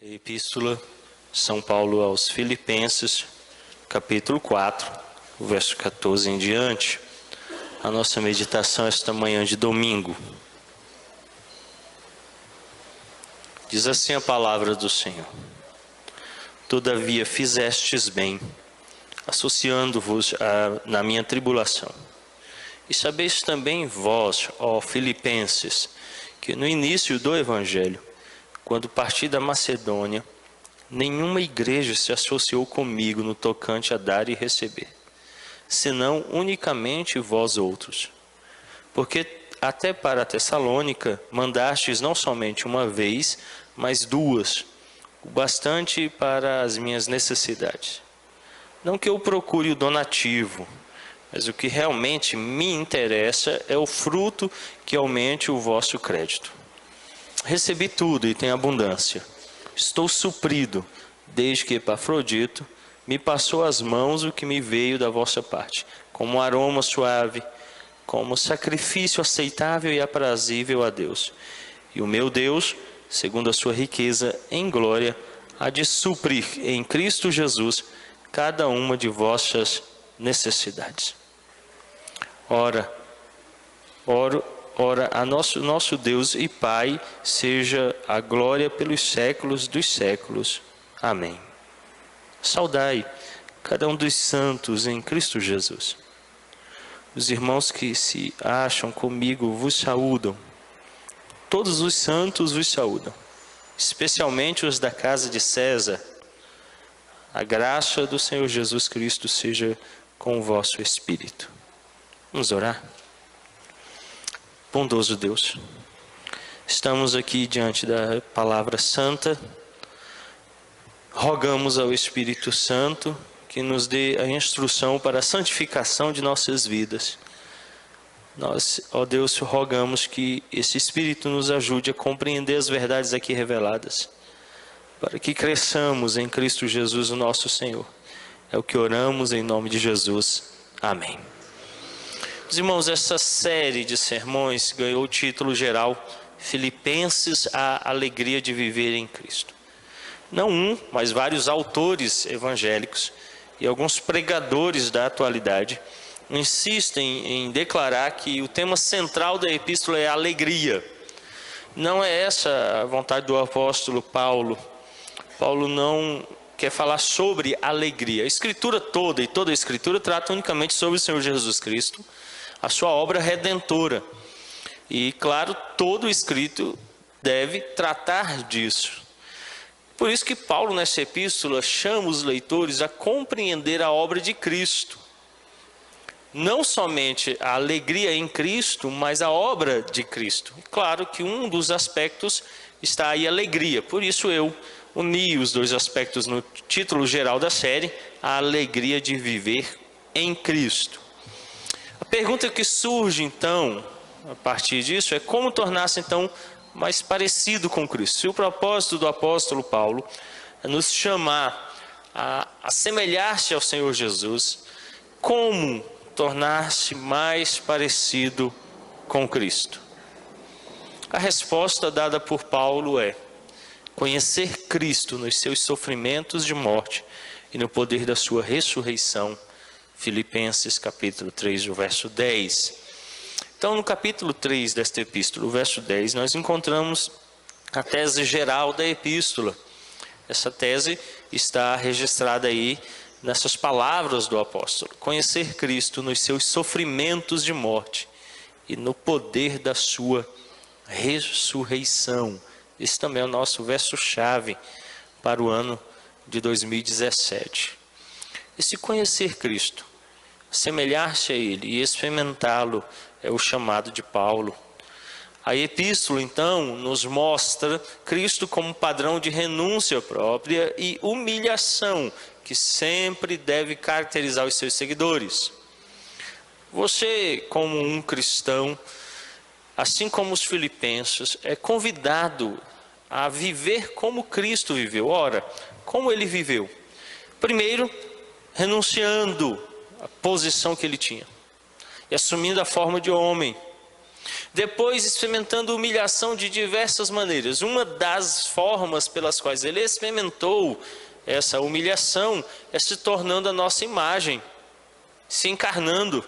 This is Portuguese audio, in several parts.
Epístola São Paulo aos Filipenses, capítulo 4, verso 14 em diante. A nossa meditação esta manhã de domingo. Diz assim a palavra do Senhor: Todavia fizestes bem, associando-vos na minha tribulação. E sabeis também vós, ó Filipenses, que no início do Evangelho, quando parti da Macedônia, nenhuma igreja se associou comigo no tocante a dar e receber, senão unicamente vós outros. Porque até para Tessalônica mandastes não somente uma vez, mas duas, o bastante para as minhas necessidades. Não que eu procure o donativo, mas o que realmente me interessa é o fruto que aumente o vosso crédito. Recebi tudo e tenho abundância. Estou suprido, desde que Epafrodito me passou às mãos o que me veio da vossa parte, como um aroma suave, como sacrifício aceitável e aprazível a Deus. E o meu Deus, segundo a sua riqueza em glória, há de suprir em Cristo Jesus cada uma de vossas necessidades. Ora, a nosso Deus e Pai seja a glória pelos séculos dos séculos. Amém. Saudai cada um dos santos em Cristo Jesus. Os irmãos que se acham comigo vos saúdam. Todos os santos vos saúdam, especialmente os da casa de César. A graça do Senhor Jesus Cristo seja com o vosso espírito. Vamos orar? Bondoso Deus, estamos aqui diante da palavra santa. Rogamos ao Espírito Santo que nos dê a instrução para a santificação de nossas vidas. Nós, ó Deus, rogamos que esse Espírito nos ajude a compreender as verdades aqui reveladas, para que cresçamos em Cristo Jesus, o nosso Senhor. É o que oramos em nome de Jesus. Amém. Irmãos, essa série de sermões ganhou o título geral Filipenses, a alegria de viver em Cristo. Não um, mas vários autores evangélicos e alguns pregadores da atualidade insistem em declarar que o tema central da epístola é a alegria. Não é essa a vontade do apóstolo Paulo. Paulo não quer falar sobre alegria. A Escritura toda e toda a Escritura trata unicamente sobre o Senhor Jesus Cristo, a sua obra redentora. E, claro, todo escrito deve tratar disso. Por isso que Paulo, nessa epístola, chama os leitores a compreender a obra de Cristo. Não somente a alegria em Cristo, mas a obra de Cristo. Claro que um dos aspectos está aí a alegria. Por isso eu uni os dois aspectos no título geral da série, a alegria de viver em Cristo. A pergunta que surge, então, a partir disso, é como tornar-se, então, mais parecido com Cristo. Se o propósito do apóstolo Paulo é nos chamar a assemelhar-se ao Senhor Jesus, como tornar-se mais parecido com Cristo? A resposta dada por Paulo é conhecer Cristo nos seus sofrimentos de morte e no poder da sua ressurreição. Filipenses capítulo 3, o verso 10. Então, no capítulo 3 desta epístola, o verso 10, nós encontramos a tese geral da epístola. Essa tese está registrada aí nessas palavras do apóstolo: conhecer Cristo nos seus sofrimentos de morte e no poder da sua ressurreição. Esse também é o nosso verso-chave para o ano de 2017. Esse conhecer Cristo, semelhar-se a Ele e experimentá-lo é o chamado de Paulo. A epístola, então, nos mostra Cristo como padrão de renúncia própria e humilhação que sempre deve caracterizar os seus seguidores. Você, como um cristão, assim como os filipenses, é convidado a viver como Cristo viveu. Ora, como Ele viveu? Primeiro, renunciando à posição que Ele tinha e assumindo a forma de homem. Depois, experimentando humilhação de diversas maneiras. Uma das formas pelas quais ele experimentou essa humilhação é se tornando a nossa imagem, se encarnando.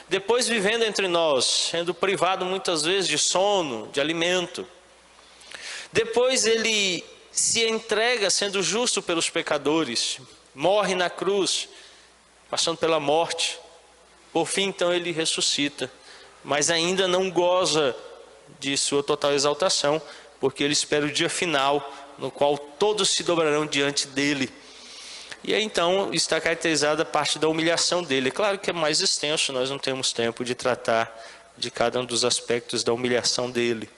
Depois, vivendo entre nós, sendo privado muitas vezes de sono, de alimento. Depois, ele se entrega sendo justo pelos pecadores, morre na cruz, passando pela morte. Por fim, então, ele ressuscita, mas ainda não goza de sua total exaltação, porque ele espera o dia final, no qual todos se dobrarão diante dele. E aí, então, está caracterizada a parte da humilhação dele. É claro que é mais extenso, nós não temos tempo de tratar de cada um dos aspectos da humilhação dele.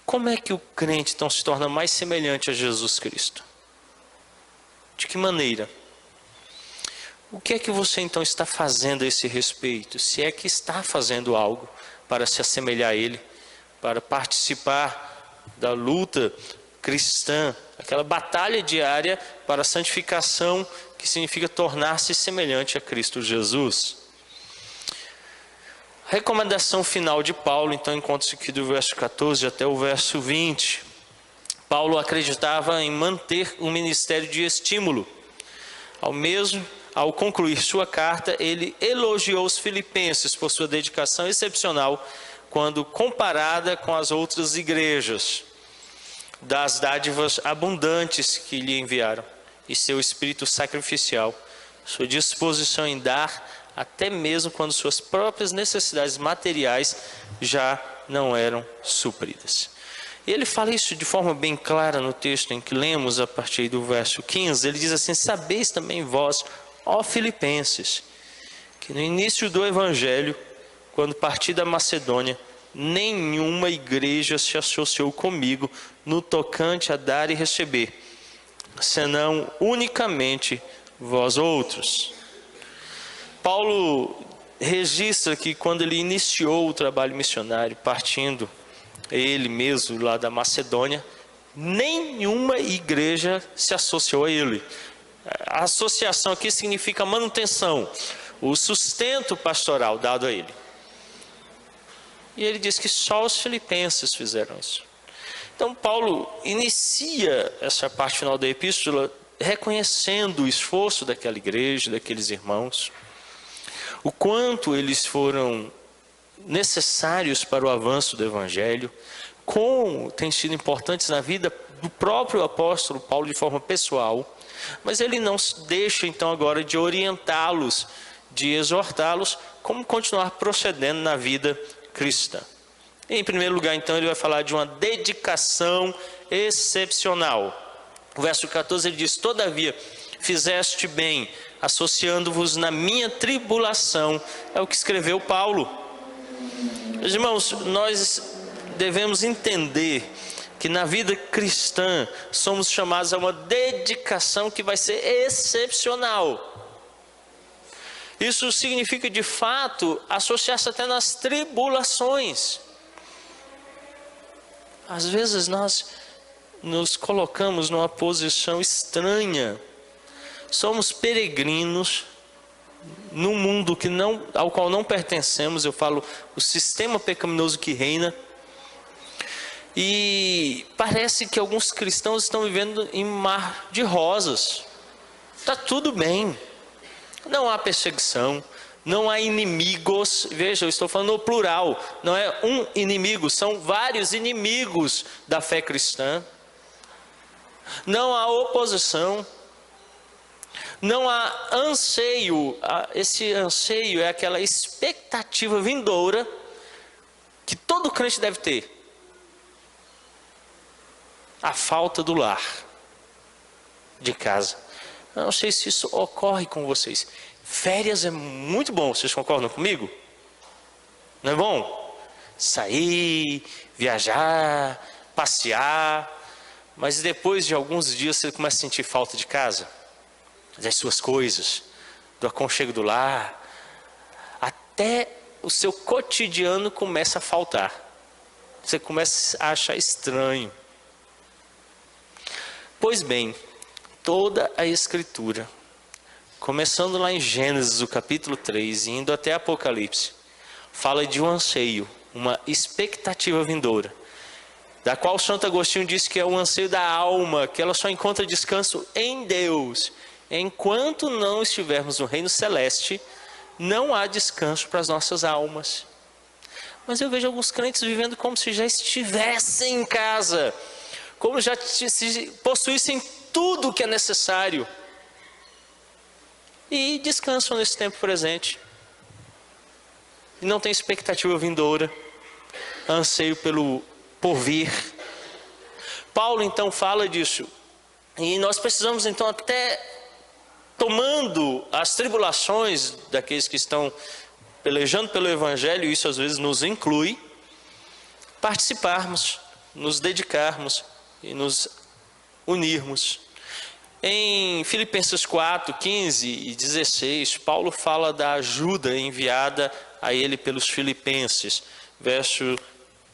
Como é que o crente, então, se torna mais semelhante a Jesus Cristo? De que maneira? O que é que você, então, está fazendo a esse respeito? Se é que está fazendo algo para se assemelhar a Ele, para participar da luta cristã, aquela batalha diária para a santificação, que significa tornar-se semelhante a Cristo Jesus. A recomendação final de Paulo, então, encontra-se aqui do verso 14 até o verso 20. Paulo acreditava em manter um ministério de estímulo. Ao concluir sua carta, ele elogiou os filipenses por sua dedicação excepcional quando comparada com as outras igrejas, das dádivas abundantes que lhe enviaram, e seu espírito sacrificial, sua disposição em dar, até mesmo quando suas próprias necessidades materiais já não eram supridas. E ele fala isso de forma bem clara no texto em que lemos a partir do verso 15. Ele diz assim: sabeis também vós, ó Filipenses, que no início do Evangelho, quando parti da Macedônia, nenhuma igreja se associou comigo no tocante a dar e receber, senão unicamente vós outros. Paulo registra que quando ele iniciou o trabalho missionário, partindo ele mesmo lá da Macedônia, nenhuma igreja se associou a ele. A associação aqui significa manutenção, o sustento pastoral dado a ele. E ele diz que só os filipenses fizeram isso. Então Paulo inicia essa parte final da epístola reconhecendo o esforço daquela igreja, daqueles irmãos, o quanto eles foram necessários para o avanço do Evangelho, como têm sido importantes na vida do próprio apóstolo Paulo de forma pessoal, mas ele não deixa então agora de orientá-los, de exortá-los, como continuar procedendo na vida cristã. Em primeiro lugar, então, ele vai falar de uma dedicação excepcional. O verso 14 ele diz: todavia, fizeste bem, associando-vos na minha tribulação. É o que escreveu Paulo. Meus irmãos, nós devemos entender que na vida cristã somos chamados a uma dedicação que vai ser excepcional. Isso significa, de fato, associar-se até nas tribulações. Às vezes nós nos colocamos numa posição estranha. Somos peregrinos num mundo ao qual não pertencemos. Eu falo, o sistema pecaminoso que reina. E parece que alguns cristãos estão vivendo em mar de rosas. Está tudo bem. Não há perseguição, não há inimigos. Veja, eu estou falando no plural. Não é um inimigo, são vários inimigos da fé cristã. Não há oposição. Não há anseio. Esse anseio é aquela expectativa vindoura que todo crente deve ter. A falta do lar, de casa. Eu não sei se isso ocorre com vocês. Férias é muito bom, vocês concordam comigo? Não é bom? Sair, viajar, passear. Mas depois de alguns dias você começa a sentir falta de casa, das suas coisas, do aconchego do lar. Até o seu cotidiano começa a faltar. Você começa a achar estranho. Pois bem, toda a Escritura, começando lá em Gênesis, o capítulo 3, e indo até Apocalipse, fala de um anseio, uma expectativa vindoura, da qual Santo Agostinho diz que é o anseio da alma, que ela só encontra descanso em Deus. Enquanto não estivermos no reino celeste, não há descanso para as nossas almas. Mas eu vejo alguns crentes vivendo como se já estivessem em casa, como já possuíssem tudo o que é necessário, e descansam nesse tempo presente, e não tem expectativa vindoura, anseio pelo porvir. Paulo então fala disso, e nós precisamos então, até tomando as tribulações daqueles que estão pelejando pelo Evangelho, e isso às vezes nos inclui, participarmos, nos dedicarmos e nos unirmos. Em Filipenses 4, 15 e 16, Paulo fala da ajuda enviada a ele pelos filipenses, verso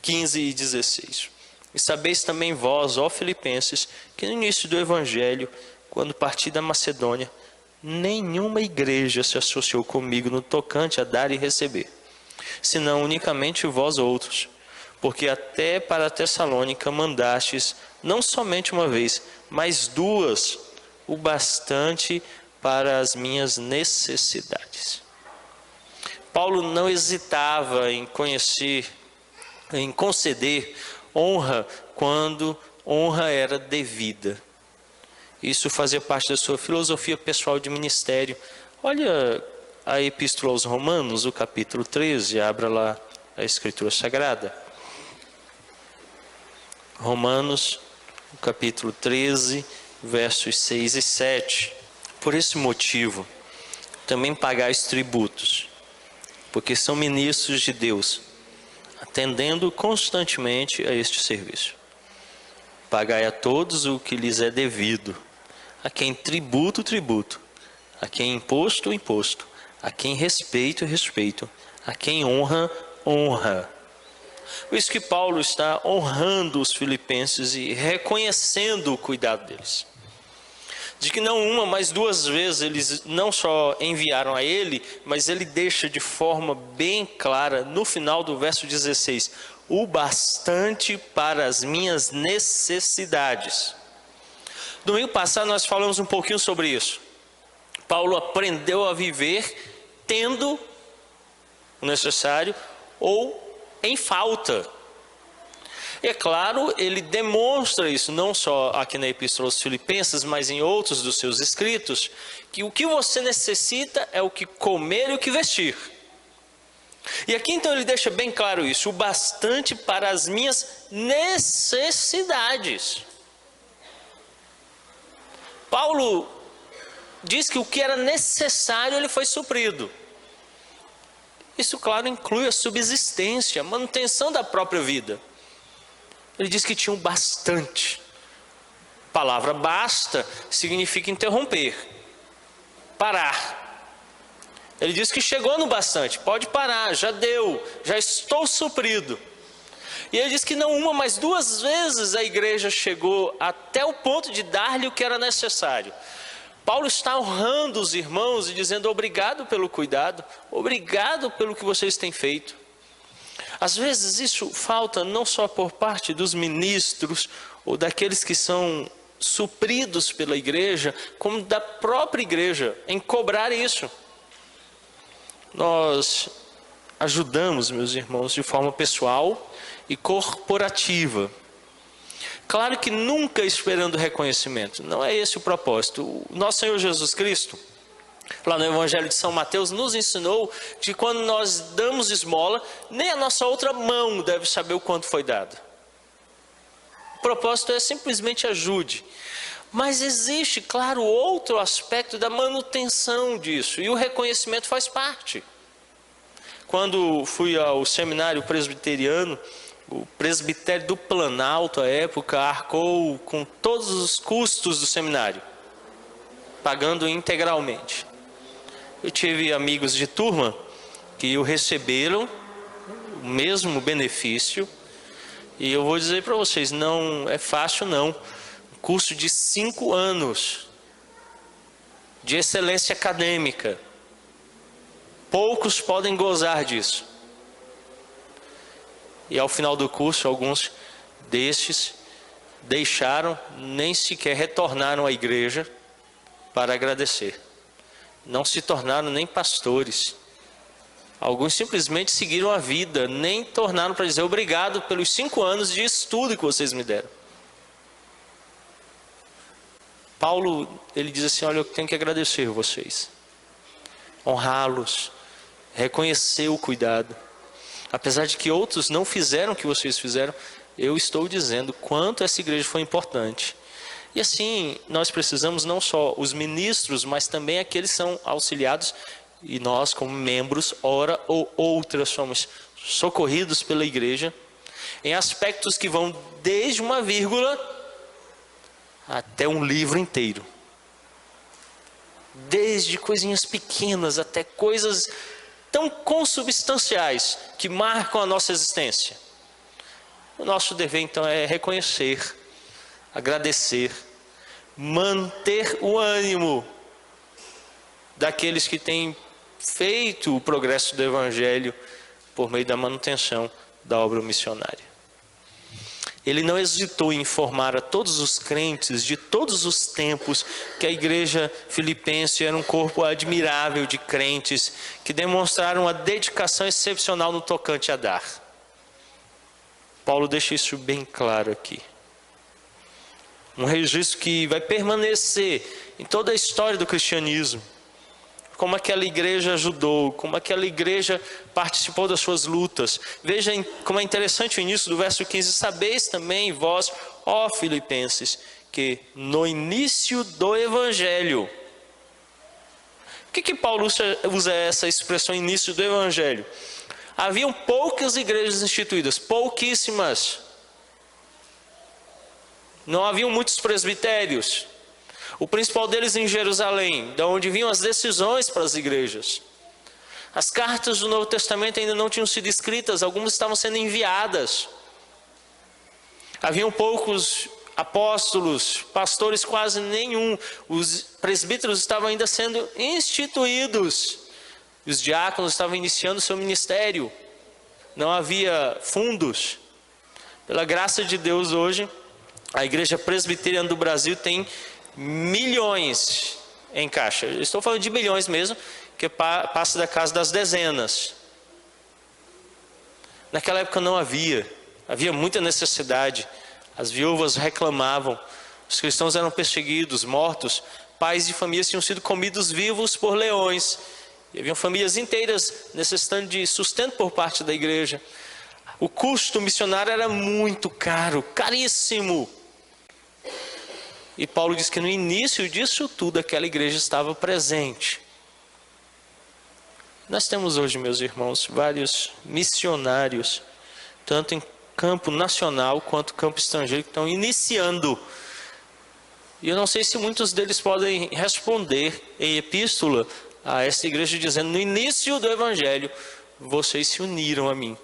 15 e 16. E sabeis também vós, ó Filipenses, que no início do Evangelho, quando parti da Macedônia, nenhuma igreja se associou comigo no tocante a dar e receber, senão unicamente vós outros, porque até para Tessalônica mandastes não somente uma vez, mas duas, o bastante para as minhas necessidades. Paulo não hesitava em conceder honra quando honra era devida. Isso fazia parte da sua filosofia pessoal de ministério. Olha a Epístola aos Romanos, o capítulo 13, abra lá a Escritura Sagrada. Romanos, o capítulo 13, versos 6 e 7. Por esse motivo, também pagais tributos, porque são ministros de Deus, atendendo constantemente a este serviço. Pagai a todos o que lhes é devido, a quem tributo, tributo, a quem imposto, imposto, a quem respeito, respeito, a quem honra, honra. Por isso que Paulo está honrando os filipenses e reconhecendo o cuidado deles. De que não uma, mas duas vezes eles não só enviaram a ele, mas ele deixa de forma bem clara no final do verso 16, o bastante para as minhas necessidades. Domingo passado nós falamos um pouquinho sobre isso. Paulo aprendeu a viver tendo o necessário ou em falta. E é claro, ele demonstra isso não só aqui na Epístola aos Filipenses, mas em outros dos seus escritos, que o que você necessita é o que comer e o que vestir. E aqui então ele deixa bem claro isso, o bastante para as minhas necessidades. Paulo diz que o que era necessário ele foi suprido. Isso, claro, inclui a subsistência, a manutenção da própria vida. Ele diz que tinha um bastante. A palavra basta significa interromper, parar. Ele diz que chegou no bastante, pode parar, já deu, já estou suprido. E ele diz que não uma, mas duas vezes a igreja chegou até o ponto de dar-lhe o que era necessário. Paulo está honrando os irmãos e dizendo obrigado pelo cuidado, obrigado pelo que vocês têm feito. Às vezes isso falta não só por parte dos ministros ou daqueles que são supridos pela igreja, como da própria igreja em cobrar isso. Nós ajudamos, meus irmãos, de forma pessoal e corporativa. Claro que nunca esperando reconhecimento, não é esse o propósito. O nosso Senhor Jesus Cristo, lá no Evangelho de São Mateus, nos ensinou que quando nós damos esmola, nem a nossa outra mão deve saber o quanto foi dado. O propósito é simplesmente ajude. Mas existe, claro, outro aspecto da manutenção disso, e o reconhecimento faz parte. Quando fui ao seminário presbiteriano, o presbitério do Planalto, à época, arcou com todos os custos do seminário, pagando integralmente. Eu tive amigos de turma que o receberam, o mesmo benefício, e eu vou dizer para vocês, não é fácil não. Curso de 5 anos, de excelência acadêmica. Poucos podem gozar disso. E ao final do curso, alguns destes deixaram, nem sequer retornaram à igreja para agradecer. Não se tornaram nem pastores. Alguns simplesmente seguiram a vida, nem tornaram para dizer obrigado pelos 5 anos de estudo que vocês me deram. Paulo, ele diz assim, olha, eu tenho que agradecer vocês, honrá-los, reconhecer o cuidado. Apesar de que outros não fizeram o que vocês fizeram, eu estou dizendo quanto essa igreja foi importante. E assim, nós precisamos não só os ministros, mas também aqueles que são auxiliados, e nós como membros, ora ou outra, somos socorridos pela igreja, em aspectos que vão desde uma vírgula até um livro inteiro. Desde coisinhas pequenas até coisas tão consubstanciais que marcam a nossa existência. O nosso dever então é reconhecer, agradecer, manter o ânimo daqueles que têm feito o progresso do Evangelho por meio da manutenção da obra missionária. Ele não hesitou em informar a todos os crentes de todos os tempos que a igreja filipense era um corpo admirável de crentes que demonstraram uma dedicação excepcional no tocante a dar. Paulo deixa isso bem claro aqui. Um registro que vai permanecer em toda a história do cristianismo. Como aquela igreja ajudou, como aquela igreja participou das suas lutas. Veja como é interessante o início do verso 15. Sabeis também vós, ó filipenses, que no início do Evangelho. Por que Paulo usa essa expressão início do Evangelho? Haviam poucas igrejas instituídas, pouquíssimas. Não haviam muitos presbitérios. O principal deles em Jerusalém, de onde vinham as decisões para as igrejas. As cartas do Novo Testamento ainda não tinham sido escritas, algumas estavam sendo enviadas. Haviam poucos apóstolos, pastores quase nenhum. Os presbíteros estavam ainda sendo instituídos. Os diáconos estavam iniciando seu ministério. Não havia fundos. Pela graça de Deus hoje, a Igreja Presbiteriana do Brasil tem milhões em caixa. Eu estou falando de milhões mesmo, que passa da casa das dezenas. Naquela época não havia muita necessidade. As viúvas reclamavam, os cristãos eram perseguidos, mortos, pais de famílias tinham sido comidos vivos por leões. E haviam famílias inteiras necessitando de sustento por parte da igreja. O custo missionário era muito caro, caríssimo. E Paulo diz que no início disso tudo, aquela igreja estava presente. Nós temos hoje, meus irmãos, vários missionários, tanto em campo nacional quanto campo estrangeiro, que estão iniciando. E eu não sei se muitos deles podem responder em epístola a essa igreja, dizendo, no início do Evangelho, vocês se uniram a mim.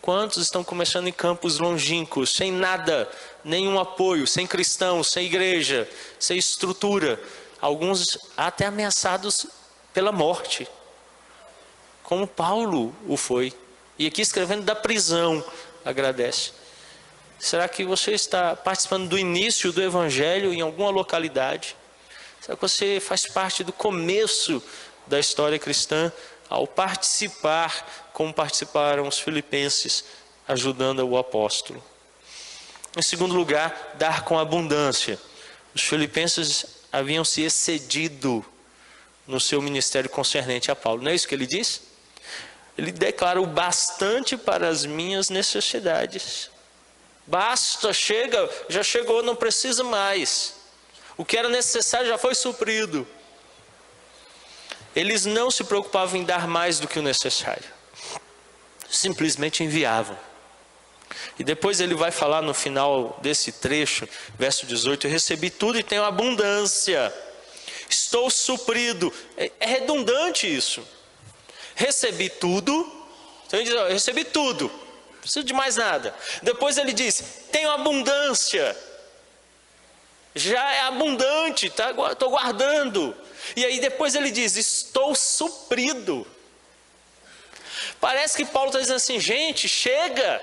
Quantos estão começando em campos longínquos, sem nada, nenhum apoio, sem cristãos, sem igreja, sem estrutura, alguns até ameaçados pela morte, como Paulo o foi, e aqui escrevendo da prisão, agradece. Será que você está participando do início do Evangelho em alguma localidade? Será que você faz parte do começo da história cristã, ao participar, como participaram os filipenses, ajudando o apóstolo? Em segundo lugar, dar com abundância. Os filipenses haviam se excedido no seu ministério concernente a Paulo. Não é isso que ele diz? Ele declara o bastante para as minhas necessidades. Basta, chega, já chegou, não precisa mais. O que era necessário já foi suprido. Eles não se preocupavam em dar mais do que o necessário. Simplesmente enviavam. E depois ele vai falar no final desse trecho, verso 18, eu recebi tudo e tenho abundância. Estou suprido. É redundante isso. Recebi tudo. Então ele diz, eu recebi tudo. Não preciso de mais nada. Depois ele diz, tenho abundância. Já é abundante, estou guardando. E aí depois ele diz, estou suprido. Parece que Paulo está dizendo assim, gente, chega.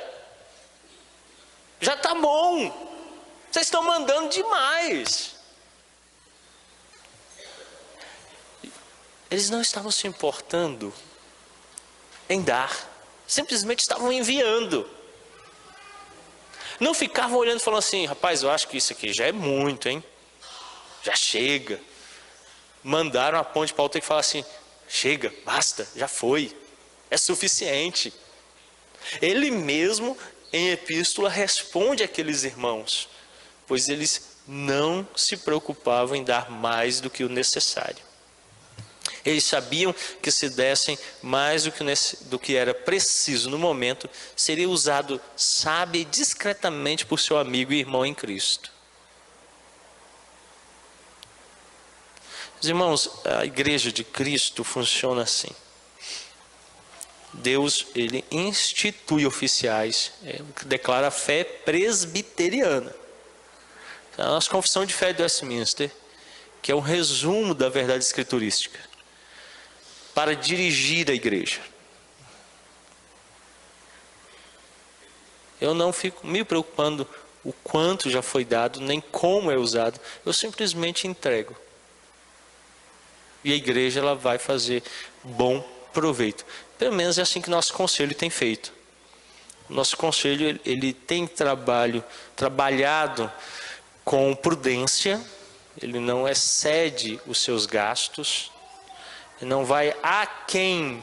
Já está bom. Vocês estão mandando demais. Eles não estavam se importando em dar. Simplesmente estavam enviando. Não ficavam olhando e falando assim: rapaz, eu acho que isso aqui já é muito, hein? Já chega. Mandaram a ponte. Paulo ter que falar assim: chega, basta, já foi. É suficiente. Ele mesmo, em epístola, responde àqueles irmãos, pois eles não se preocupavam em dar mais do que o necessário. Eles sabiam que se dessem mais do que era preciso no momento, seria usado sábia e discretamente por seu amigo e irmão em Cristo. Os irmãos, a igreja de Cristo funciona assim. Deus, ele institui oficiais, declara a fé presbiteriana. A nossa confissão de fé de Westminster, que é um resumo da verdade escriturística, para dirigir a igreja. Eu não fico me preocupando o quanto já foi dado, nem como é usado. Eu simplesmente entrego. E a igreja, ela vai fazer bom proveito. Pelo menos é assim que nosso conselho tem feito. Nosso conselho, ele tem trabalhado com prudência. Ele não excede os seus gastos. Não vai aquém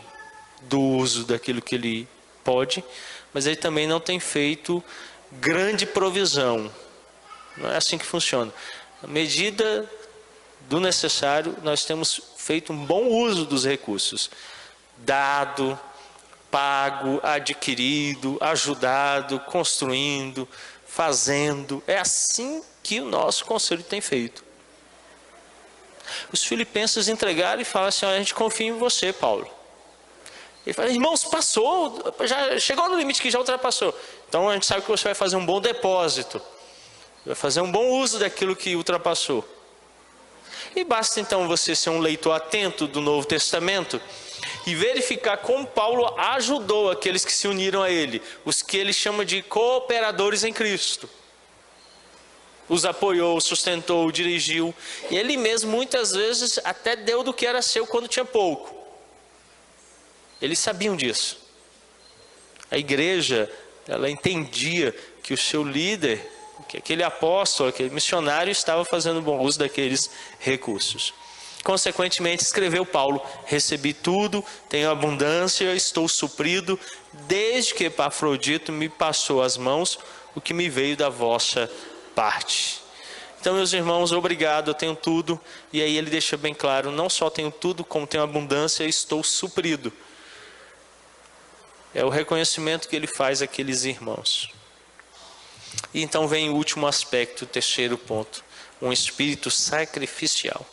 do uso daquilo que ele pode, mas ele também não tem feito grande provisão. Não é assim que funciona. À medida do necessário, nós temos feito um bom uso dos recursos. Dado, pago, adquirido, ajudado, construindo, fazendo. É assim que o nosso conselho tem feito. Os filipenses entregaram e falaram assim: a gente confia em você, Paulo. Ele fala: irmãos, passou, já chegou no limite que já ultrapassou. Então a gente sabe que você vai fazer um bom depósito, vai fazer um bom uso daquilo que ultrapassou. E basta então você ser um leitor atento do Novo Testamento e verificar como Paulo ajudou aqueles que se uniram a ele, os que ele chama de cooperadores em Cristo. Os apoiou, sustentou, dirigiu. E ele mesmo muitas vezes até deu do que era seu quando tinha pouco. Eles sabiam disso. A igreja, ela entendia que o seu líder, que aquele apóstolo, aquele missionário estava fazendo bom uso daqueles recursos. Consequentemente, escreveu Paulo: recebi tudo, tenho abundância, estou suprido, desde que Epafrodito me passou as mãos o que me veio da vossa parte. Então, meus irmãos, obrigado, eu tenho tudo. E aí ele deixa bem claro: não só tenho tudo, como tenho abundância, estou suprido. É o reconhecimento que ele faz àqueles irmãos. E então vem o último aspecto, o terceiro ponto: um espírito sacrificial.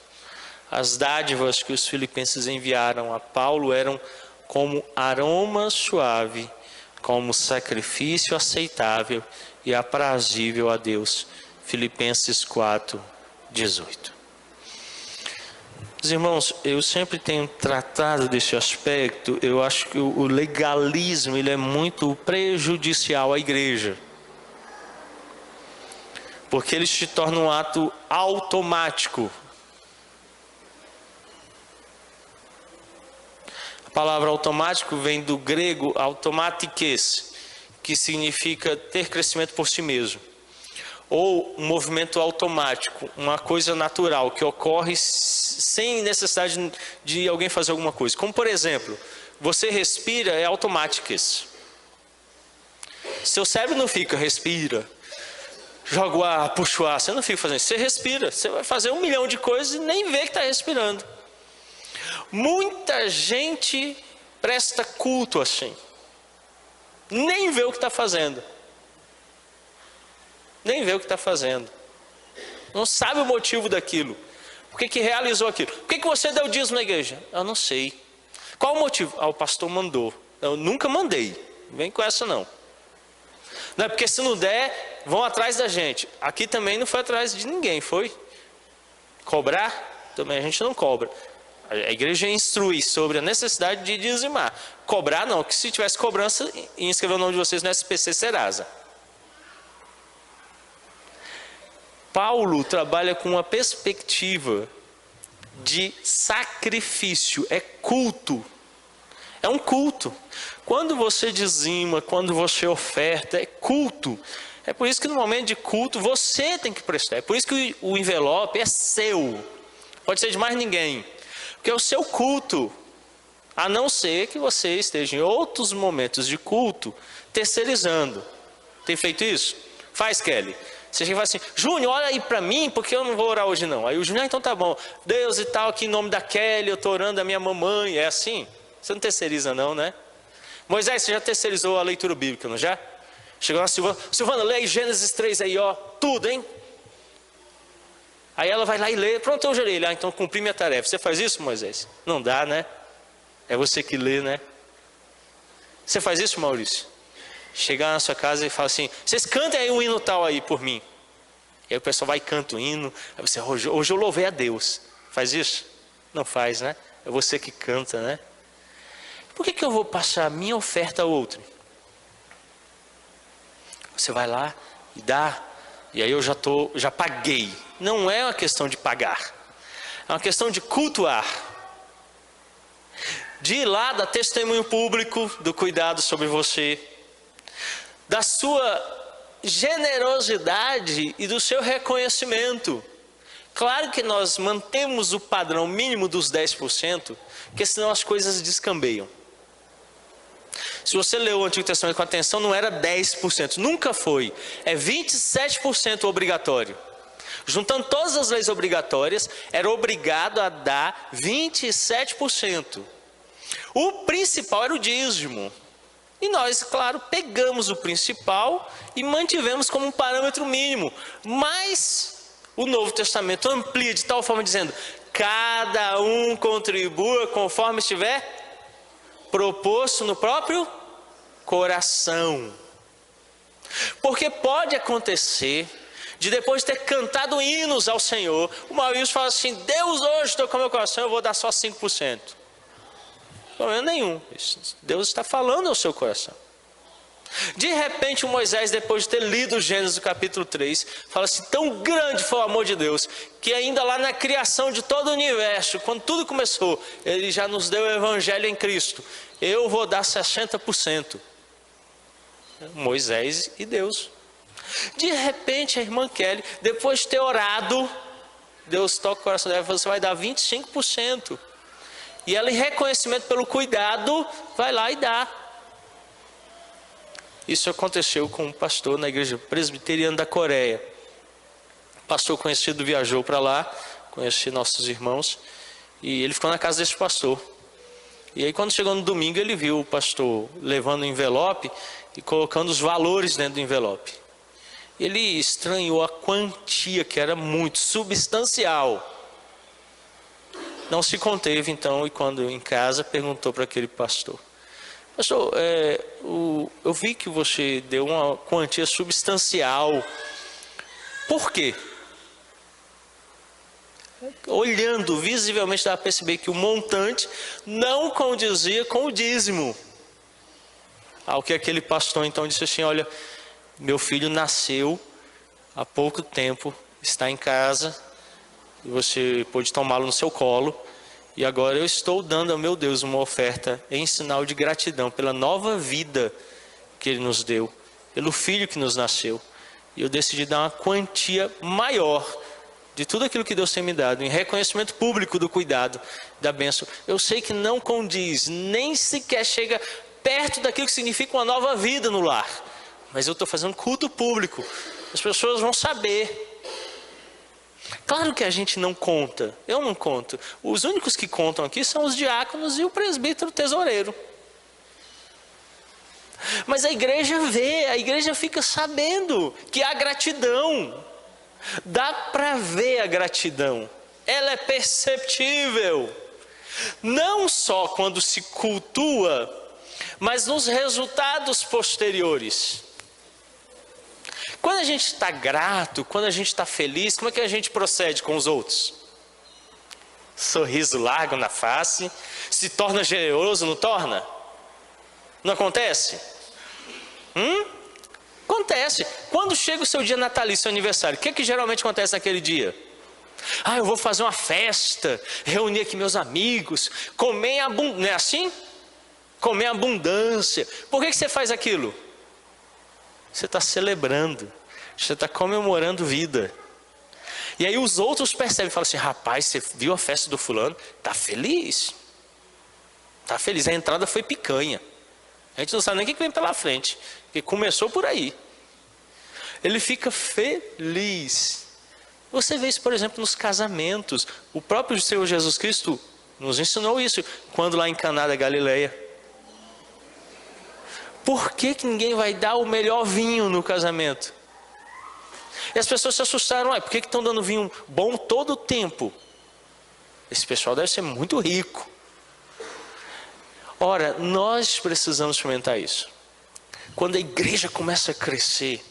As dádivas que os filipenses enviaram a Paulo eram como aroma suave, como sacrifício aceitável e aprazível a Deus. Filipenses 4:18. Os irmãos, eu sempre tenho tratado desse aspecto. Eu acho que o legalismo, ele é muito prejudicial à igreja, porque ele se torna um ato automático. A palavra automático vem do grego automatikes, que significa ter crescimento por si mesmo. Ou um movimento automático, uma coisa natural, que ocorre sem necessidade de alguém fazer alguma coisa. Como, por exemplo, você respira, é automáticas. Seu cérebro não fica, respira, joga o ar, puxa o ar, você não fica fazendo isso. Você respira, você vai fazer 1 milhão de coisas e nem vê que está respirando. Muita gente presta culto assim, nem vê o que está fazendo. Nem vê o que está fazendo. Não sabe o motivo daquilo. Por que realizou aquilo? Por que você deu dízimo na igreja? Eu não sei. Qual o motivo? O pastor mandou. Eu nunca mandei. Não vem com essa não. Não é porque se não der, vão atrás da gente. Aqui também não foi atrás de ninguém, foi? Cobrar? Também a gente não cobra. A igreja instrui sobre a necessidade de dizimar. Cobrar não, que se tivesse cobrança, ia inscrever o nome de vocês no SPC Serasa. Paulo trabalha com uma perspectiva de sacrifício, é culto. É um culto. Quando você dizima, quando você oferta, é culto. É por isso que no momento de culto você tem que prestar. É por isso que o envelope é seu. Pode ser de mais ninguém. Porque é o seu culto. A não ser que você esteja em outros momentos de culto terceirizando. Tem feito isso? Faz, Kelly. Você chega e fala assim: Júnior, olha aí para mim, porque eu não vou orar hoje não. Aí o Júnior: então tá bom. Deus e tal, aqui em nome da Kelly, eu estou orando a minha mamãe. É assim? Você não terceiriza não, né? Moisés, você já terceirizou a leitura bíblica, não já? Chegou na Silvana, lê aí Gênesis 3 aí, ó, tudo, hein? Aí ela vai lá e lê, pronto, eu já li. Então cumpri minha tarefa. Você faz isso, Moisés? Não dá, né? É você que lê, né? Você faz isso, Maurício? Chegar na sua casa e fala assim: vocês cantem aí um hino tal aí por mim. E aí o pessoal vai e canta o hino. Aí você: hoje eu louvei a Deus. Faz isso? Não faz, né? É você que canta, né? Por que eu vou passar a minha oferta a outro? Você vai lá e dá. E aí eu já paguei. Não é uma questão de pagar. É uma questão de cultuar. De ir lá, dar testemunho público do cuidado sobre você, da sua generosidade e do seu reconhecimento. Claro que nós mantemos o padrão mínimo dos 10%, porque senão as coisas descambeiam. Se você leu o Antigo Testamento com atenção, não era 10%, nunca foi. É 27% obrigatório. Juntando todas as leis obrigatórias, era obrigado a dar 27%. O principal era o dízimo. E nós, claro, pegamos o principal e mantivemos como um parâmetro mínimo. Mas o Novo Testamento amplia de tal forma, dizendo: cada um contribua conforme estiver proposto no próprio coração. Porque pode acontecer de, depois de ter cantado hinos ao Senhor, o Maurício fala assim: Deus hoje tocou meu coração, eu vou dar só 5%. Não é nenhum. Deus está falando ao seu coração. De repente o Moisés, depois de ter lido Gênesis capítulo 3, fala assim: tão grande foi o amor de Deus, que ainda lá na criação de todo o universo, quando tudo começou, Ele já nos deu o Evangelho em Cristo. Eu vou dar 60%. Moisés e Deus. De repente a irmã Kelly, depois de ter orado, Deus toca o coração dela e fala: você vai dar 25%. E ela, em reconhecimento pelo cuidado, vai lá e dá. Isso aconteceu com um pastor na igreja presbiteriana da Coreia. O pastor conhecido viajou para lá, conheci nossos irmãos, e ele ficou na casa desse pastor. E aí, quando chegou no domingo, ele viu o pastor levando o envelope e colocando os valores dentro do envelope. Ele estranhou a quantia, que era muito substancial. Não se conteve então, e quando em casa perguntou para aquele pastor: pastor, eu vi que você deu uma quantia substancial. Por quê? Olhando visivelmente, dá para perceber que o montante não condizia com o dízimo. Ao que aquele pastor então disse assim: olha, meu filho nasceu há pouco tempo, está em casa, e você pôde tomá-lo no seu colo, e agora eu estou dando ao meu Deus uma oferta em sinal de gratidão pela nova vida que Ele nos deu, pelo filho que nos nasceu. E eu decidi dar uma quantia maior de tudo aquilo que Deus tem me dado, em reconhecimento público do cuidado, da bênção. Eu sei que não condiz, nem sequer chega perto daquilo que significa uma nova vida no lar, mas eu estou fazendo culto público, as pessoas vão saber. Claro que a gente não conta, eu não conto. Os únicos que contam aqui são os diáconos e o presbítero tesoureiro. Mas a igreja vê, a igreja fica sabendo que há gratidão. Dá para ver a gratidão, ela é perceptível. Não só quando se cultua, mas nos resultados posteriores. Quando a gente está grato, quando a gente está feliz, como é que a gente procede com os outros? Sorriso largo na face, se torna generoso, não torna? Não acontece? Acontece. Quando chega o seu dia natalício, seu aniversário, o que geralmente acontece naquele dia? Eu vou fazer uma festa, reunir aqui meus amigos, comer em abundância, não é assim? Comer em abundância. Por que você faz aquilo? Você está celebrando, você está comemorando vida. E aí os outros percebem e falam assim: rapaz, você viu a festa do fulano? Está feliz. Está feliz, a entrada foi picanha. A gente não sabe nem o que vem pela frente, porque começou por aí. Ele fica feliz. Você vê isso, por exemplo, nos casamentos. O próprio Senhor Jesus Cristo nos ensinou isso, quando lá em Caná da Galileia. Por que ninguém vai dar o melhor vinho no casamento? E as pessoas se assustaram: por que estão dando vinho bom todo o tempo? Esse pessoal deve ser muito rico. Ora, nós precisamos experimentar isso. Quando a igreja começa a crescer,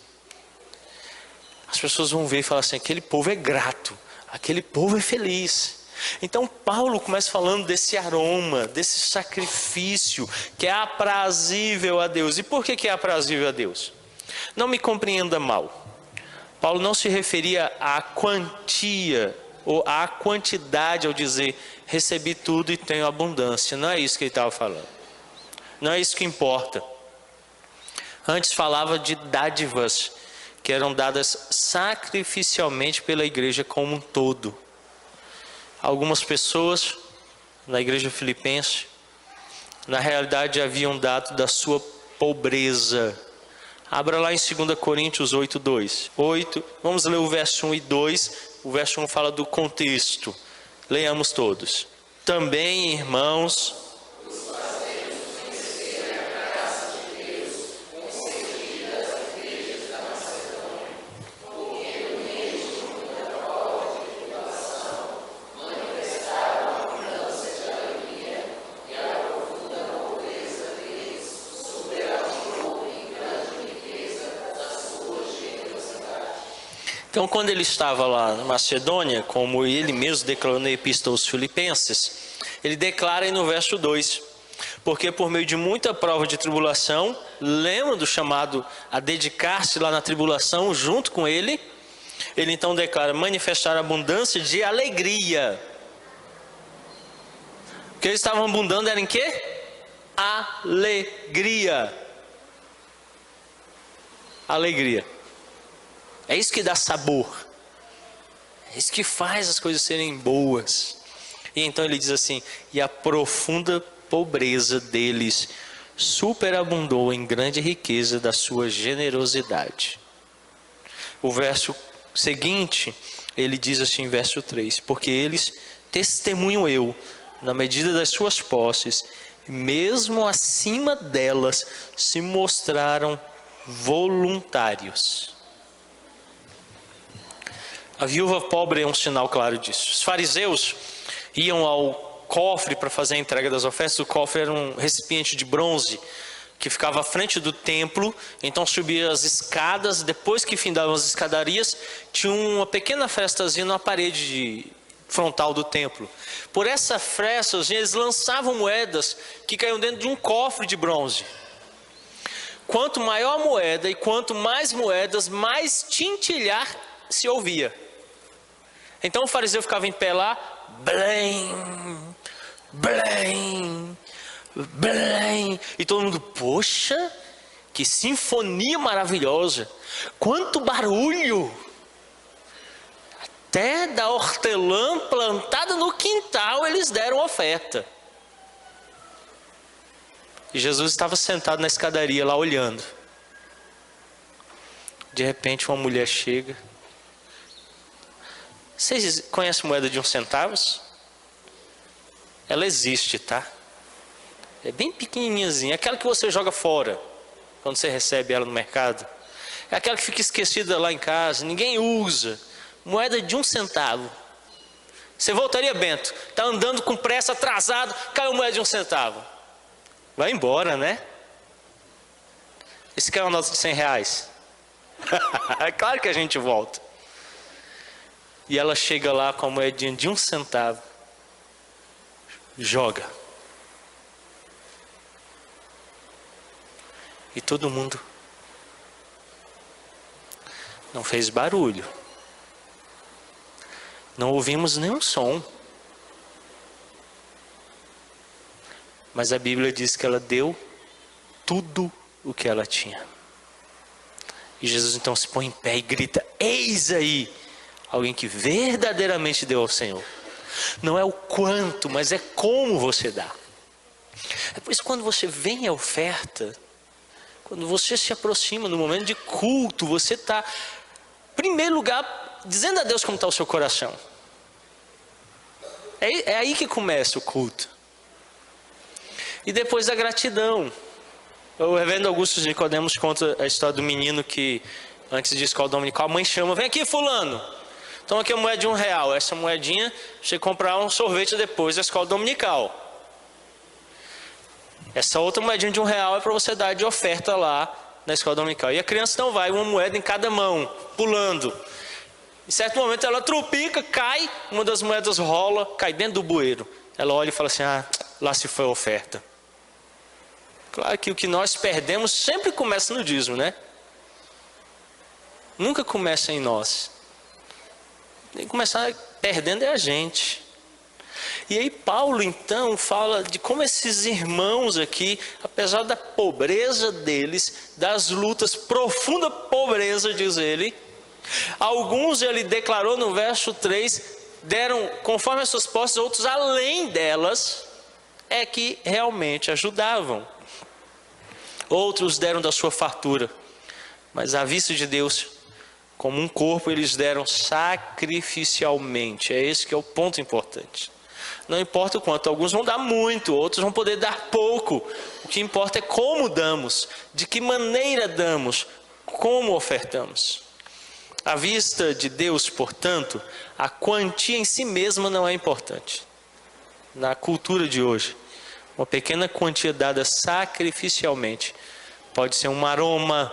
as pessoas vão ver e falar assim: aquele povo é grato, aquele povo é feliz. Então Paulo começa falando desse aroma, desse sacrifício que é aprazível a Deus. E por que é aprazível a Deus? Não me compreenda mal. Paulo não se referia à quantia ou à quantidade ao dizer recebi tudo e tenho abundância. Não é isso que ele estava falando. Não é isso que importa. Antes falava de dádivas que eram dadas sacrificialmente pela igreja como um todo. Algumas pessoas na igreja filipense, na realidade, haviam dado da sua pobreza. Abra lá em 2 Coríntios 8:2. Vamos ler o verso 1 e 2. O verso 1 fala do contexto. Leiamos todos. Também, irmãos, então, quando ele estava lá na Macedônia, como ele mesmo declarou na Epístola aos Filipenses, ele declara aí no verso 2: porque por meio de muita prova de tribulação, lembra do chamado a dedicar-se lá na tribulação junto com ele, ele então declara manifestar abundância de alegria. O que eles estavam abundando era em quê? Alegria. Alegria. É isso que dá sabor. É isso que faz as coisas serem boas. E então ele diz assim: e a profunda pobreza deles superabundou em grande riqueza da sua generosidade. O verso seguinte, ele diz assim, verso 3: porque eles, testemunho eu, na medida das suas posses, mesmo acima delas, se mostraram voluntários. A viúva pobre é um sinal claro disso. Os fariseus iam ao cofre para fazer a entrega das ofertas. O cofre era um recipiente de bronze que ficava à frente do templo. Então subia as escadas. Depois que findavam as escadarias, tinha uma pequena frestazinha na parede frontal do templo. Por essa fresta, eles lançavam moedas que caíam dentro de um cofre de bronze. Quanto maior a moeda e quanto mais moedas, mais tintilhar se ouvia. Então o fariseu ficava em pé lá, blém, blém, blém, e todo mundo: poxa, que sinfonia maravilhosa, quanto barulho! Até da hortelã plantada no quintal eles deram oferta. E Jesus estava sentado na escadaria lá olhando. De repente uma mulher chega. Vocês conhecem moeda de 1 centavo? Ela existe, tá? É bem pequenininhazinha, aquela que você joga fora quando você recebe ela no mercado. É aquela que fica esquecida lá em casa, ninguém usa. Moeda de 1 centavo. Você voltaria, Bento? Está andando com pressa, atrasado, caiu moeda de 1 centavo. Vai embora, né? Esse quer uma nota de 100 reais. É claro que a gente volta. E ela chega lá com a moedinha de 1 centavo. Joga. E todo mundo não fez barulho, não ouvimos nenhum som. Mas a Bíblia diz que ela deu tudo o que ela tinha. E Jesus então se põe em pé e grita: eis aí alguém que verdadeiramente deu ao Senhor. Não é o quanto, mas é como você dá. É por isso que quando você vem à oferta, quando você se aproxima no momento de culto, você está, em primeiro lugar, dizendo a Deus como está o seu coração. É aí que começa o culto. E depois a gratidão. O reverendo Augusto de Nicodemos conta a história do menino que, antes de escola dominical, a mãe chama: vem aqui fulano, toma aqui a moeda de R$1. Essa moedinha, você comprar um sorvete depois da escola dominical. Essa outra moedinha de R$1 é para você dar de oferta lá na escola dominical. E a criança não vai, uma moeda em cada mão, pulando. Em certo momento ela trupica, cai, uma das moedas rola, cai dentro do bueiro. Ela olha e fala assim: ah, lá se foi a oferta. Claro que o que nós perdemos sempre começa no dízimo, né? Nunca começa em nós. Tem que começar perdendo é a gente. E aí Paulo então fala de como esses irmãos aqui, apesar da pobreza deles, das lutas, profunda pobreza, diz ele, alguns ele declarou no verso 3, deram conforme as suas posses, outros além delas, é que realmente ajudavam. Outros deram da sua fartura, mas à vista de Deus, como um corpo, eles deram sacrificialmente. É esse que é o ponto importante. Não importa o quanto, alguns vão dar muito, outros vão poder dar pouco. O que importa é como damos, de que maneira damos, como ofertamos. À vista de Deus, portanto, a quantia em si mesma não é importante. Na cultura de hoje, uma pequena quantia dada sacrificialmente pode ser um aroma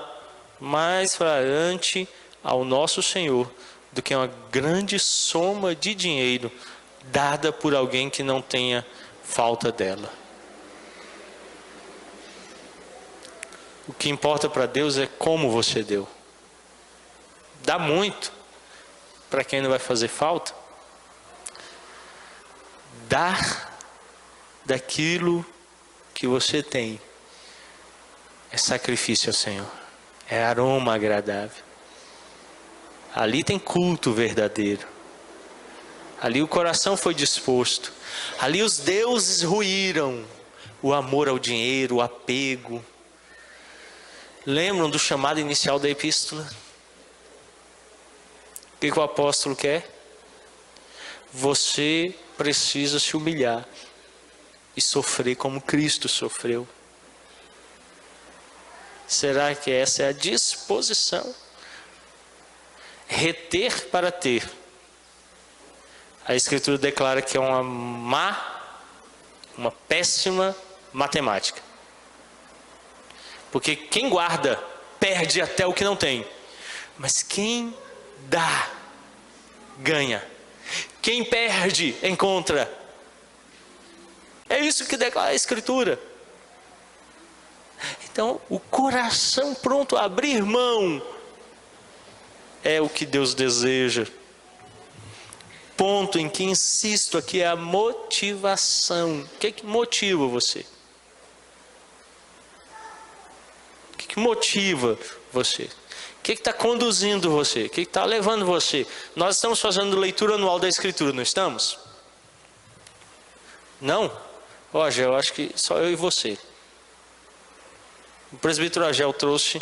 mais fragante ao nosso Senhor do que uma grande soma de dinheiro dada por alguém que não tenha falta dela. O que importa para Deus é como você deu. Dá muito para quem não vai fazer falta. Dar daquilo que você tem é sacrifício ao Senhor, é aroma agradável. Ali tem culto verdadeiro, ali o coração foi disposto, ali os deuses ruíram, o amor ao dinheiro, o apego. Lembram do chamado inicial da epístola? O que o apóstolo quer? Você precisa se humilhar e sofrer como Cristo sofreu. Será que essa é a disposição? Reter para ter. A Escritura declara que é uma péssima matemática. Porque quem guarda, perde até o que não tem. Mas quem dá, ganha. Quem perde, encontra. É isso que declara a Escritura. Então, o coração pronto a abrir mão é o que Deus deseja. Ponto em que insisto aqui é a motivação. O que motiva você? O que motiva você? O que está conduzindo você? O que está levando você? Nós estamos fazendo leitura anual da Escritura, não estamos? Não? Hoje eu acho que só eu e você. O presbítero Agel trouxe,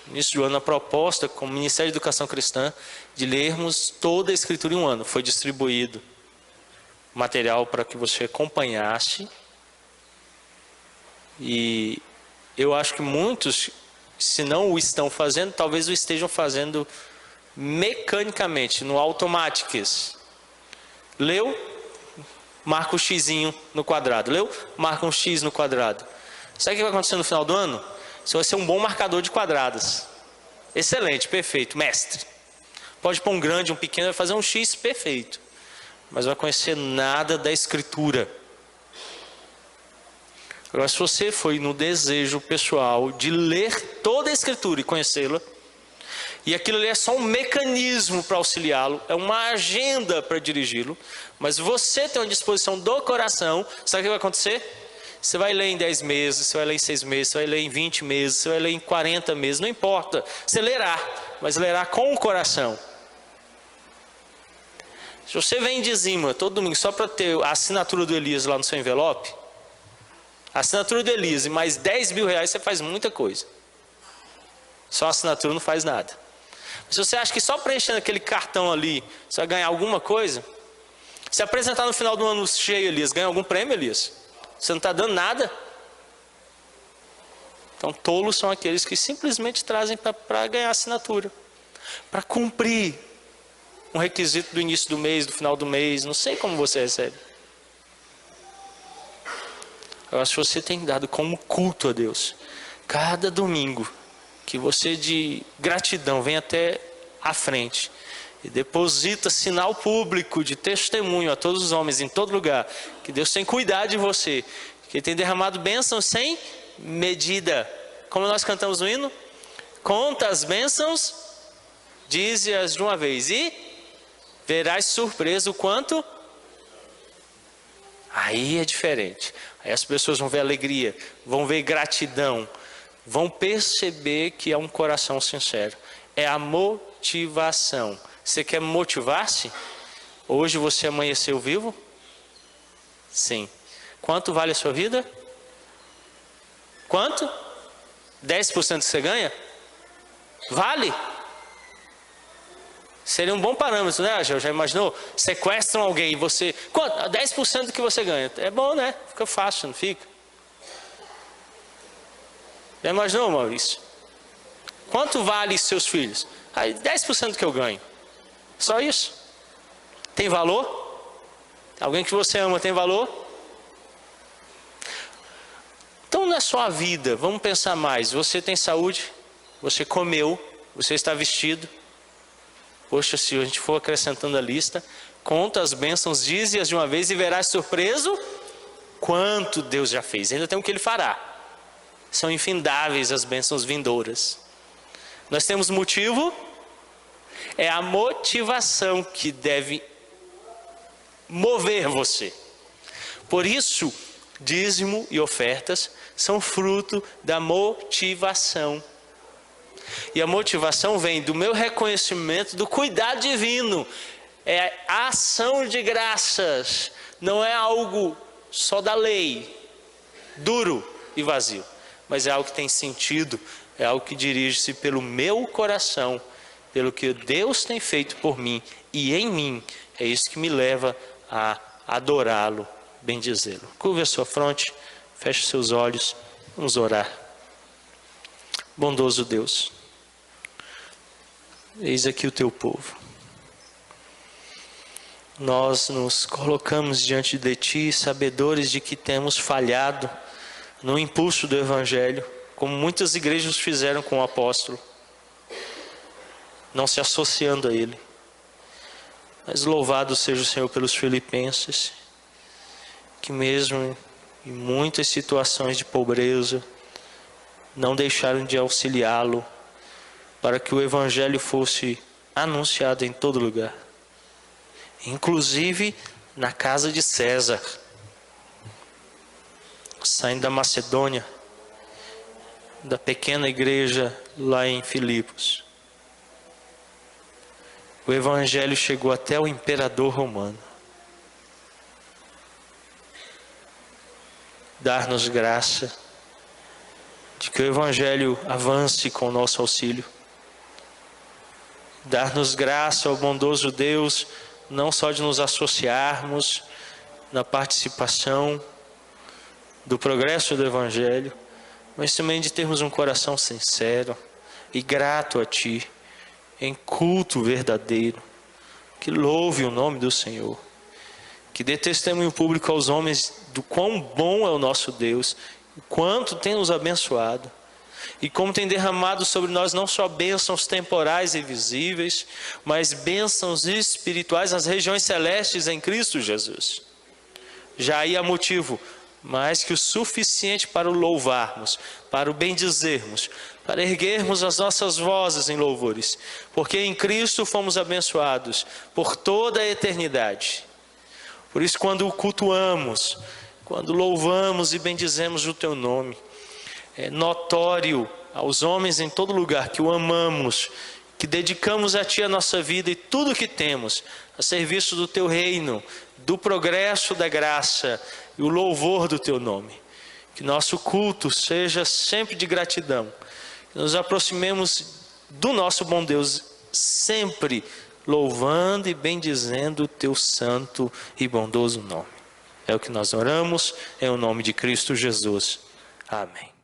no início do ano, a proposta, como Ministério de Educação Cristã, de lermos toda a Escritura em um ano. Foi distribuído material para que você acompanhasse. E eu acho que muitos, se não o estão fazendo, talvez o estejam fazendo mecanicamente, no automatics. Leu? Marca um xizinho no quadrado. Leu? Marca um x no quadrado. Sabe o que vai acontecer no final do ano? Você vai ser um bom marcador de quadrados. Excelente, perfeito, mestre. Pode pôr um grande, um pequeno, vai fazer um X perfeito. Mas não vai conhecer nada da Escritura. Agora, se você foi no desejo pessoal de ler toda a Escritura e conhecê-la, E aquilo ali é só um mecanismo para auxiliá-lo, é uma agenda para dirigi-lo. Mas você tem uma disposição do coração, sabe o que vai acontecer? Você vai ler em 10 meses, você vai ler em 6 meses, você vai ler em 20 meses, você vai ler em 40 meses, não importa. Você lerá, mas lerá com o coração. Se você vem em dizima todo domingo só para ter a assinatura do Elias lá no seu envelope, a assinatura do Elias e mais 10 mil reais, você faz muita coisa. Só a assinatura não faz nada. Se você acha que só preenchendo aquele cartão ali, você vai ganhar alguma coisa, se apresentar no final do ano cheio, Elias, ganha algum prêmio, Elias? Você não está dando nada? Então, tolos são aqueles que simplesmente trazem para ganhar assinatura, para cumprir um requisito do início do mês, do final do mês, não sei como você recebe. Agora, se você tem dado como culto a Deus, cada domingo, que você de gratidão vem até a frente e deposita sinal público de testemunho a todos os homens em todo lugar, que Deus tem cuidado de você, que Ele tem derramado bênçãos sem medida. Como nós cantamos no hino, conta as bênçãos, dize-as de uma vez e verás surpreso o quanto. Aí é diferente. Aí as pessoas vão ver alegria, vão ver gratidão, vão perceber que é um coração sincero. É a motivação. Você quer motivar-se? Hoje você amanheceu vivo? Sim. Quanto vale a sua vida? Quanto? 10% que você ganha? Vale? Seria um bom parâmetro, né, Angel? Já imaginou? Sequestram alguém e você... Quanto? 10% do que você ganha. É bom, né? Fica fácil, não fica? Já imaginou, Maurício? Quanto vale seus filhos? 10% do que eu ganho. Só isso. Tem valor? Alguém que você ama tem valor? Então, na sua vida, vamos pensar mais. Você tem saúde? Você comeu? Você está vestido? Poxa, se a gente for acrescentando a lista, conta as bênçãos, dize-as de uma vez e verás surpreso quanto Deus já fez. Ainda tem o que Ele fará. São infindáveis as bênçãos vindouras. Nós temos motivo, é a motivação que deve mover você. Por isso, dízimo e ofertas são fruto da motivação. E a motivação vem do meu reconhecimento do cuidado divino. É a ação de graças, não é algo só da lei, duro e vazio, mas é algo que tem sentido, é algo que dirige-se pelo meu coração, pelo que Deus tem feito por mim e em mim. É isso que me leva a adorá-lo, bendizê-lo. Curve a sua fronte, feche seus olhos, vamos orar. Bondoso Deus, eis aqui o teu povo. Nós nos colocamos diante de ti, sabedores de que temos falhado no impulso do Evangelho, como muitas igrejas fizeram com o apóstolo, não se associando a ele. Mas louvado seja o Senhor pelos filipenses, que mesmo em muitas situações de pobreza, não deixaram de auxiliá-lo, para que o Evangelho fosse anunciado em todo lugar, inclusive na casa de César, saindo da Macedônia, da pequena igreja lá em Filipos. O Evangelho chegou até o imperador romano. Dar-nos graça de que o Evangelho avance com o nosso auxílio. Dar-nos graça ao bondoso Deus, não só de nos associarmos na participação do progresso do Evangelho, mas também de termos um coração sincero e grato a Ti, em culto verdadeiro, que louve o nome do Senhor, que dê testemunho público aos homens do quão bom é o nosso Deus, o quanto tem nos abençoado, e como tem derramado sobre nós não só bênçãos temporais e visíveis, mas bênçãos espirituais nas regiões celestes em Cristo Jesus. Já aí há motivo mais que o suficiente para o louvarmos, para o bendizermos, para erguermos as nossas vozes em louvores, porque em Cristo fomos abençoados por toda a eternidade. Por isso, quando o cultuamos, quando louvamos e bendizemos o teu nome, é notório aos homens em todo lugar que o amamos, que dedicamos a ti a nossa vida e tudo o que temos a serviço do teu reino, do progresso da graça e o louvor do teu nome. Que nosso culto seja sempre de gratidão, que nos aproximemos do nosso bom Deus sempre louvando e bendizendo o teu santo e bondoso nome. É o que nós oramos, em o nome de Cristo Jesus. Amém.